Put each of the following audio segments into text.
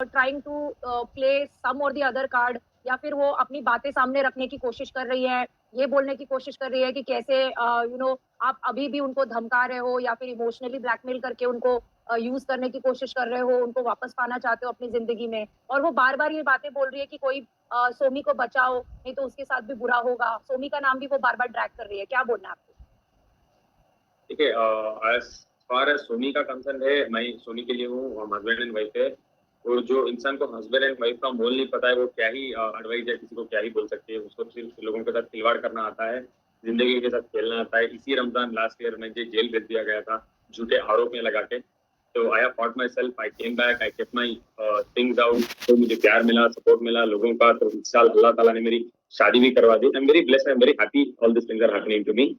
Trying to play some और the other card, या फिर वो अपनी बातें सामने रखने की कोशिश कर रही है, ये बोलने की कोशिश कर रही है कि कैसे आप अभी भी उनको धमका रहे हो या फिर इमोशनली ब्लैकमेल करके उनको यूज करने की कोशिश कर रहे हो, उनको वापस पाना चाहते हो अपनी जिंदगी में। और वो बार बार ये बातें बोल रही है कि कोई सोमी को बचाओ, नहीं तो उसके साथ भी बुरा होगा। सोमी का नाम भी वो बार बार ड्रैग कर रही है। क्या बोलना है आपको? देखिए, एज फार एज सोनी का कंसर्न है, मैं सोनी के लिए हूँ, हम हस्बैंड एंड वाइफ है। और जो इंसान को हस्बैंड एंड वाइफ का मोल नहीं पता है, वो क्या ही एडवाइस या किसी को क्या ही बोल सकती है। उसको सिर्फ लोगों के साथ खिलवाड़ करना आता है, जिंदगी के साथ खेलना आता है। इसी रमजान लास्ट ईयर में जेल भेज दिया गया था झूठे आरोप में लगा के। तो I have fought my self, I came back, I kept my things out. तो मुझे प्यार मिला, सपोर्ट मिला लोगों का। तो इस साल अल्लाह ताला ने मेरी शादी भी करवा दी। I am very blessed, I am very happy, all this things are happening to me.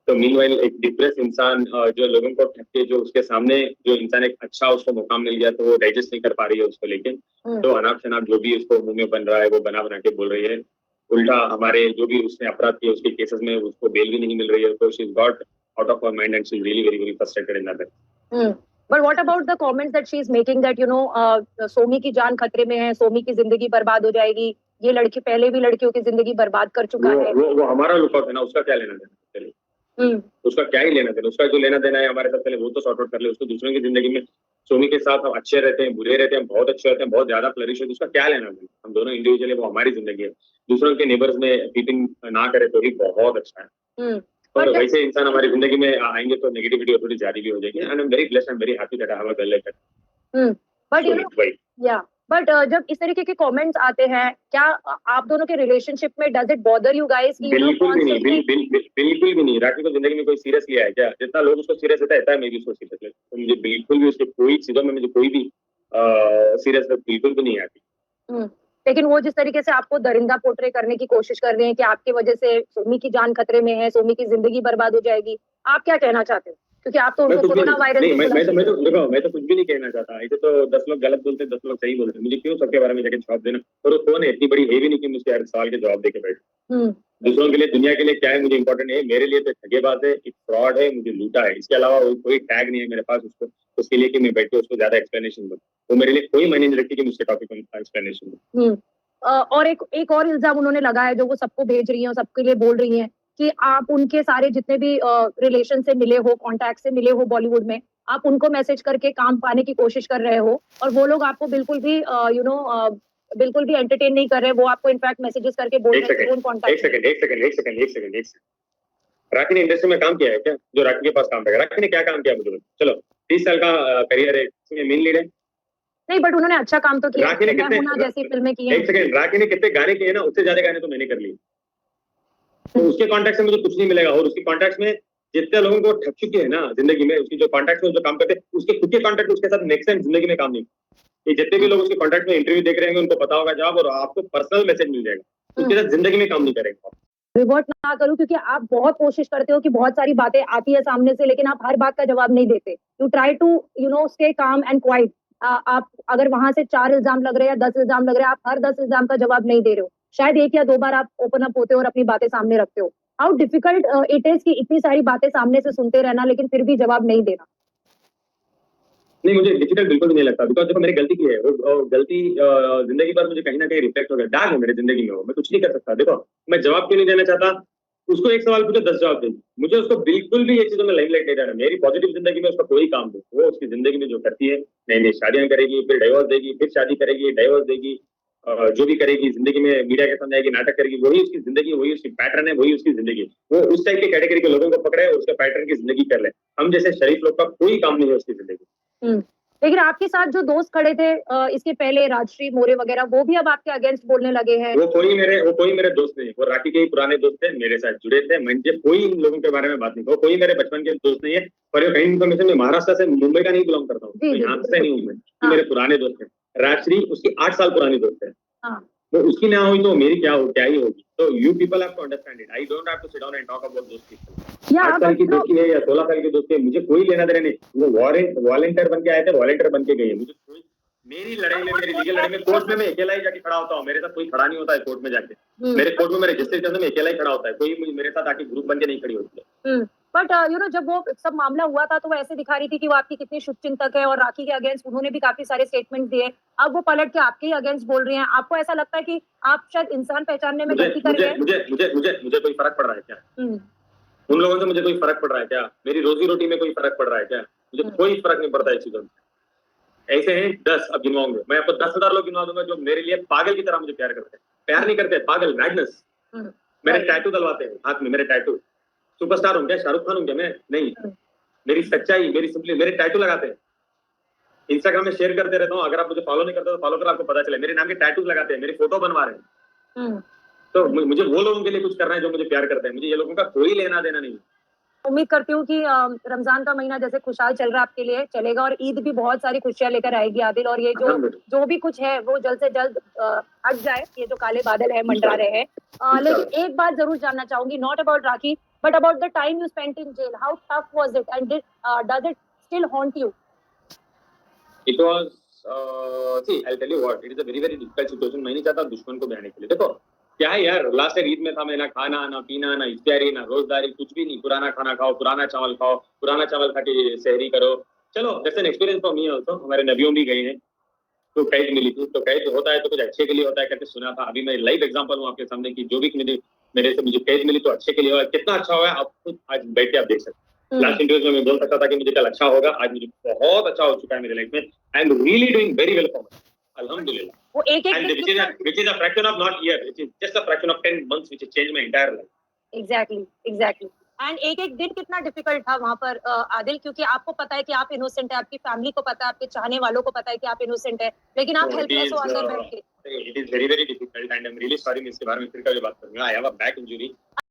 तो मीनवाइल एक डिप्रेस इंसान जो लोगों को ठग के, जो उसके सामने जो इंसान एक अच्छा उसको मुकाम मिल गया, तो वो डाइजेस्ट नहीं कर पा रही है उसको लेके। तो अनाप शनाप जो भी उसको मुंह में बन रहा है वो बना बना के बोल रही है। उल्टा हमारे जो भी उसने अपराध किए उसके केसेस में उसको बेल भी नहीं मिल रही है। तो she is got out of her mind and she is really very very frustrated in that. But what about the comments that she is making that Somy की जान खतरे में है, सोमी की जिंदगी बर्बाद हो जाएगी, ये लड़की पहले भी लड़कियों की जिंदगी बर्बाद कर चुका है। वो हमारा लुकआउट है ना, उसका क्या लेना देना? चलिए, उसका क्या ही लेना देना, उसका जो लेना देना है हमारे साथ पहले वो तो सॉर्ट आउट कर ले। उसको दूसरों की जिंदगी में सोमी के साथ हम अच्छे रहते हैं, बुरे रहते हैं, बहुत अच्छे रहते हैं, बहुत ज्यादा फ्लरिश है, उसका क्या लेना देना? हम दोनों इंडिविजुअल है, वो हमारी जिंदगी है। दूसरों के नेबर्स में पीपिंग ना करे तो ही बहुत अच्छा है। और वैसे इंसान हमारी जिंदगी में आएंगे तो नेगेटिविटी थोड़ी ज्यादा भी हो जाएगी। And I am very blessed, I am very happy that I have a girl like that. But जब इस तरीके के कमेंट्स आते हैं, क्या आप दोनों के रिलेशनशिप में does it bother you guys? बिल्कुल भी नहीं, बिल्कुल भी नहीं। राखी को जिंदगी में कोई सीरियस लिया है क्या? जितना लोग उसको सीरियस लेता है मैं भी उसको सीरियस लेता हूं। तो मुझे बिल्कुल भी उसके कोई चीजों में मुझे कोई भी सीरियस बिल्कुल भी नहीं आती। लेकिन वो जिस तरीके से आपको दरिंदा पोर्ट्रे करने की कोशिश कर रहे हैं कि आपकी वजह से सोमी की जान खतरे में है, सोमी की जिंदगी बर्बाद हो जाएगी, आप क्या कहना चाहते हो? क्योंकि आप तो उनको कोरोना वायरस नहीं, मैं तो कुछ भी नहीं कहना चाहता। ऐसे तो 10 लोग गलत बोलते हैं, 10 लोग सही बोलते हैं। मुझे क्यों सबके बारे में जाके जवाब देना? और वो कौन है? इतनी बड़ी है भी नहीं कि मुझे हर सवाल के जवाब देके बैठे। दूसरों के लिए, दुनिया के लिए क्या है मुझे इंपॉर्टेंट है। मेरे लिए तो ठगेबाज है, एक फ्रॉड है, मुझे लूटा है। इसके अलावा कोई टैग नहीं है मेरे पास उसको, उसके लिए कि मैं बैठ के उसको ज्यादा एक्सप्लेनेशन दूं। वो मेरे लिए कोई मायने नहीं रखती कि मुझसे टॉपिक में एक्सप्लेनेशन दूं। और एक और इल्जाम उन्होंने लगाया जो वो सबको भेज रही हैं और सबके लिए बोल रही हैं कि आप उनके सारे जितने भी रिलेशन से मिले हो, कॉन्टैक्ट से मिले हो बॉलीवुड में, आप उनको मैसेज करके काम पाने की कोशिश कर रहे हो, और वो लोग आपको बिल्कुल भी बिल्कुल भी एंटरटेन नहीं कर रहे। वो आपको इनफैक्ट मैसेजेस करके बोल रहे हैं एक सेकंड। राखी ने इंडस्ट्री में काम किया है क्या? जो राखी के पास काम करेगा, राखी ने क्या काम किया? मुझे चलो 30 साल का करियर है, इसमें मेन लीड है। नहीं, बट उन्होंने अच्छा काम तो किया। राखी ने कितने जैसी फिल्में की हैं। एक सेकंड, राखी ने कितने गाने किए ना, उससे ज्यादा गाने तो मैंने कर लिए। तो उसके कॉन्टैक्ट से मुझे कुछ नहीं मिलेगा। और उसके कॉन्टैक्ट में जितने लोगों को ठग चुके हैं ना जिंदगी में, उसकी जो कॉन्टैक्ट में जो काम करते हैं, उसके खुद के कॉन्टैक्ट उसके साथ नेक्स्ट टाइम जिंदगी में काम नहीं। ये जितने भी लोग उसके कॉन्टैक्ट में इंटरव्यू देख रहे हैं उनको पता होगा जवाब, और आपको पर्सनल मैसेज मिल जाएगा। उसके साथ जिंदगी में काम नहीं करेगा। रिवर्ट ना करूं, क्योंकि आप बहुत कोशिश करते हो कि बहुत सारी बातें आती है सामने से, लेकिन आप हर बात का जवाब नहीं देते। You try to stay calm and quiet. आप अगर वहां से 4 इल्जाम लग रहे हैं या 10 इल्जाम लग रहे हैं, आप हर 10 इल्जाम का जवाब नहीं दे रहे हो। शायद 1 या 2 बार आप ओपन अप होते हो और अपनी बातें सामने रखते हो। हाउ डिफिकल्ट इट इज कि इतनी सारी बातें सामने से सुनते रहना लेकिन फिर भी जवाब नहीं देना? नहीं, मुझे डिफिकल्ट बिल्कुल भी नहीं लगता। बिकॉज देखो, मेरी गलती की है, वो गलती जिंदगी भर मुझे कहीं ना कहीं रिफ्लेक्ट हो गया, दाग है मेरी जिंदगी में। वो मैं कुछ नहीं कर सकता। देखो, मैं जवाब क्यों नहीं देना चाहता? उसको एक सवाल पूछो 10 जवाब देगी। मुझे उसको बिल्कुल भी ये चीजों में लाइमलाइट नहीं देना। मेरी पॉजिटिव जिंदगी में उसका कोई काम नहीं। वो उसकी जिंदगी में जो करती है, नई नई शादियां करेगी, फिर डाइवोर्स देगी, फिर शादी करेगी, डाइवोर्स देगी, जो भी करेगी जिंदगी में, मीडिया के सामने आएगी, नाटक करेगी, वही उसकी जिंदगी, वही उसकी पैटर्न है, वही उसकी जिंदगी। वो उस टाइप के कैटेगरी के लोगों को पकड़े और उसके पैटर्न की जिंदगी कर ले। हम जैसे शरीफ लोग का कोई काम नहीं है उसकी जिंदगी। लेकिन आपके साथ जो दोस्त खड़े थे इसके पहले, राजश्री मोरे वगैरह, वो भी अब आपके अगेंस्ट बोलने लगे हैं। वो कोई मेरे दोस्त नहीं। वो राखी के ही पुराने दोस्त थे, मेरे साथ जुड़े थे। मुझे कोई इन लोगों के बारे में बात नहीं। वो कोई मेरे बचपन के दोस्त नहीं है। और कहीं इन्फॉर्मेशन में महाराष्ट्र से, मुंबई का नहीं बिलोंग करता हूँ, तो यहाँ से नहीं हूँ मैं। मेरे पुराने दोस्त हैं। राजश्री उसकी 8 साल पुरानी दोस्त है। वो उसकी ना हुई तो मेरी क्या ही होगी। तो you people have to understand it. I don't have to sit down and talk about those people. 8 साल की दोस्ती है या 16 साल की दोस्ती है, मुझे कोई लेना देना नहीं। वो वॉलंटियर बन के आए थे, वॉलंटियर बन के गए। मुझे कोई, मेरी लड़ाई में, मेरी लीगल लड़ाई में कोर्ट में मैं अकेला ही जाके खड़ा होता हूँ। मेरे साथ कोई खड़ा नहीं होता है कोर्ट में जाके। मेरे कोर्ट में मेरे जस्टिस में अकेला ही खड़ा होता है। कोई मेरे साथ आके ग्रुप बन के नहीं खड़ी होती है। बट जब वो सब मामला हुआ था तो वो ऐसे दिखा रही थी कि वो आपकी कितनी शुभचिंतक है और राखी के अगेंस्ट उन्होंने भी काफी सारे स्टेटमेंट दिए। अब वो पलट के आपके ही अगेंस्ट बोल रही हैं। आपको ऐसा लगता है कि आप शायद इंसान पहचानने में मुझे गलती कर मुझे रहे हैं? मुझे मुझे मुझे मुझे कोई फर्क पड़ रहा है क्या? हम्म, उन लोगों से मुझे कोई फर्क पड़ रहा है क्या? मेरी रोजी रोटी में कोई फर्क पड़ रहा है क्या? मुझे कोई फर्क नहीं पड़ता इस चीजों में। ऐसे हैं 10, अब गिनवाऊंगे मैं, आपको 10,000 लोग गिनवा दूंगा जो मेरे लिए पागल की तरह मुझे प्यार करते हैं। प्यार नहीं करते, पागल, मैडनेस। मेरे right. टैटू डलवाते हैं हाथ में, मेरे टैटू। सुपरस्टार हूं क्या? शाहरुख खान हूं क्या मैं? नहीं। हम्म, मेरी सच्चाई, मेरी सिंपली, मेरे टैटू लगाते हैं। इंस्टाग्राम में शेयर करते रहता हूँ, अगर आप मुझे फॉलो नहीं करते तो फॉलो कर, आपको पता चले। मेरे नाम के टैटू लगाते हैं, मेरी फोटो बनवा रहे हैं। हम्म। तो मुझे वो लोगों के लिए कुछ करना है जो मुझे प्यार करते हैं। मुझे ये लोगों का कोई लेना देना नहीं। उम्मीद करती हूँ कि रमजान का महीना जैसे खुशहाल चल रहा है आपके लिए चलेगा और ईद भी बहुत सारी खुशियां लेकर आएगी आदिल, और ये जो अल्हम्दुलिल्लाह। जो भी कुछ है वो जल्द से जल्द हट जाए, ये जो काले बादल है मंडरा रहे हैं। लेकिन एक बात जरूर जानना चाहूंगी, not about Rakhi but about the time you spent in jail. How tough was it and does it still haunt you? It was, see, I'll tell you what, it is a very very difficult situation. मैं नहीं चाहता दुश्मन को बहने के लिए। देखो क्या है यार, लास्ट ईयर ईद में था मैं, ना खाना ना पीना ना इफ्तारी ना रोजदारी, कुछ भी नहीं। पुराना खाना खाओ, पुराना चावल खाओ, पुराना चावल खा के सहरी करो। चलो, that's an experience for me also. हमारे नबियों भी गए हैं तो कैद मिली थी, तो कैद होता है तो कुछ अच्छे के लिए होता है करके सुना था। अभी मैं लाइव एग्जांपल हूँ आपके सामने कि जो भी मेरे से मुझे कैद मिली तो अच्छे के लिए हुआ। कितना अच्छा हुआ है आप खुद आज बैठ के आप देख सकते हैं। लास्ट इंटरव्यू में मैं बोल सकता था कि मुझे कल अच्छा होगा, आज मुझे बहुत अच्छा हो चुका है मेरे लाइफ में। I am really doing very well for me, अल्हम्दुलिल्लाह। वो एक And which is a fraction of not year, which is just a fraction of 10 months, which has changed my entire life. Exactly and एक एक दिन कितना difficult था वहां पर आदिल, क्योंकि आपको पता है कि आप इनोसेंट है, आपकी फैमिली को पता है, आपके चाहने वालों को पता है कि आप इनोसेंट है, लेकिन आप So हेल्पलेस हो अंदर बैठ के। it is very very difficult, and I'm really sorry मैं इसके बारे में फिर कभी बात करूंगा। I have a back injury.